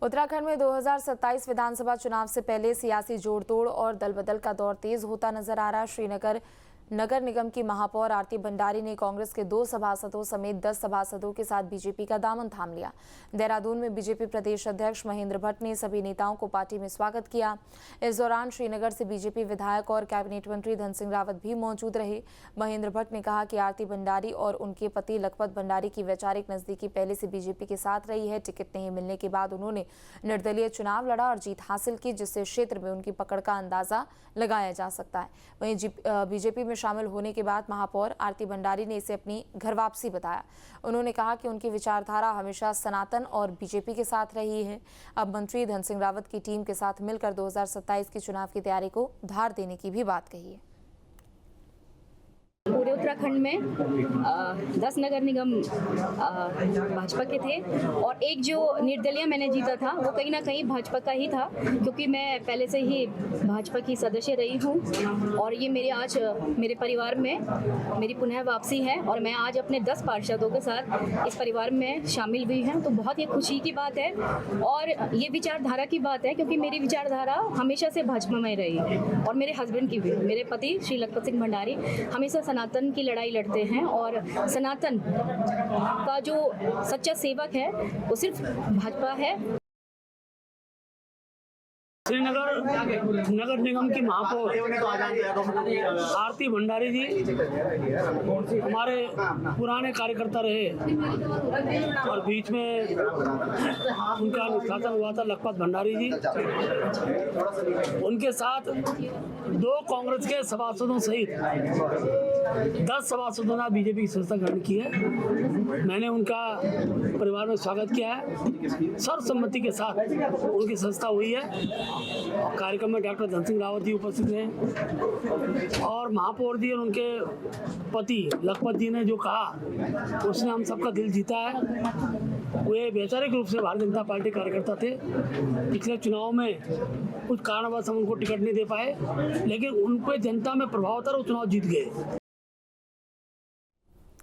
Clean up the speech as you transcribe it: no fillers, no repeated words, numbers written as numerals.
उत्तराखंड में 2027 विधानसभा चुनाव से पहले सियासी जोड़तोड़ और दलबदल का दौर तेज होता नजर आ रहा। श्रीनगर नगर निगम की महापौर आरती भंडारी ने कांग्रेस के 2 सभासदों समेत 10 सभासदों के साथ बीजेपी का दामन थाम लिया। देहरादून में बीजेपी प्रदेश अध्यक्ष महेंद्र भट्ट ने सभी नेताओं को पार्टी में स्वागत किया। इस दौरान श्रीनगर से बीजेपी विधायक और कैबिनेट मंत्री धन सिंह रावत भी मौजूद रहे। महेंद्र भट्ट ने कहा कि आरती भंडारी और उनके पति लखपत भंडारी की वैचारिक नजदीकी पहले से बीजेपी के साथ रही है। टिकट नहीं मिलने के बाद उन्होंने निर्दलीय चुनाव लड़ा और जीत हासिल की, जिससे क्षेत्र में उनकी पकड़ का अंदाजा लगाया जा सकता है। वहीं बीजेपी में शामिल होने के बाद महापौर आरती भंडारी ने इसे अपनी घर वापसी बताया। उन्होंने कहा कि उनकी विचारधारा हमेशा सनातन और बीजेपी के साथ रही है। अब मंत्री धन सिंह रावत की टीम के साथ मिलकर 2027 के चुनाव की तैयारी को धार देने की भी बात कही है। पूरे उत्तराखंड में 10 नगर निगम भाजपा के थे और एक जो निर्दलीय मैंने जीता था वो कहीं ना कहीं भाजपा का ही था, क्योंकि मैं पहले से ही भाजपा की सदस्य रही हूँ और ये मेरे परिवार में मेरी पुनः वापसी है और मैं आज अपने 10 पार्षदों के साथ इस परिवार में शामिल हुई हूँ। तो बहुत ही खुशी की बात है और ये विचारधारा की बात है, क्योंकि मेरी विचारधारा हमेशा से भाजपा में रही और मेरे हस्बैंड की भी। मेरे पति श्री लखपत सिंह भंडारी हमेशा सनातन की लड़ाई लड़ते हैं और सनातन का जो सच्चा सेवक है वो सिर्फ भाजपा है। श्रीनगर नगर निगम की महापौर आरती भंडारी जी हमारे पुराने कार्यकर्ता रहे और बीच में उनका निष्कासन हुआ था लखपत भंडारी जी। उनके साथ 2 कांग्रेस के सभासदों सहित 10 सभासदों ने बीजेपी की संस्था ग्रहण की है। मैंने उनका परिवार में स्वागत किया है। सर्वसम्मति के साथ उनकी संस्था हुई है। कार्यक्रम में डॉक्टर धन सिंह रावत जी उपस्थित हैं और महापौर जी और उनके पति लखपत जी ने जो कहा उसने हम सबका दिल जीता है। वे वैचारिक रूप से भारतीय जनता पार्टी कार्यकर्ता थे। पिछले चुनाव में कुछ कारणवश हम उनको टिकट नहीं दे पाए, लेकिन उन पर जनता में प्रभाव था और वो चुनाव जीत गए।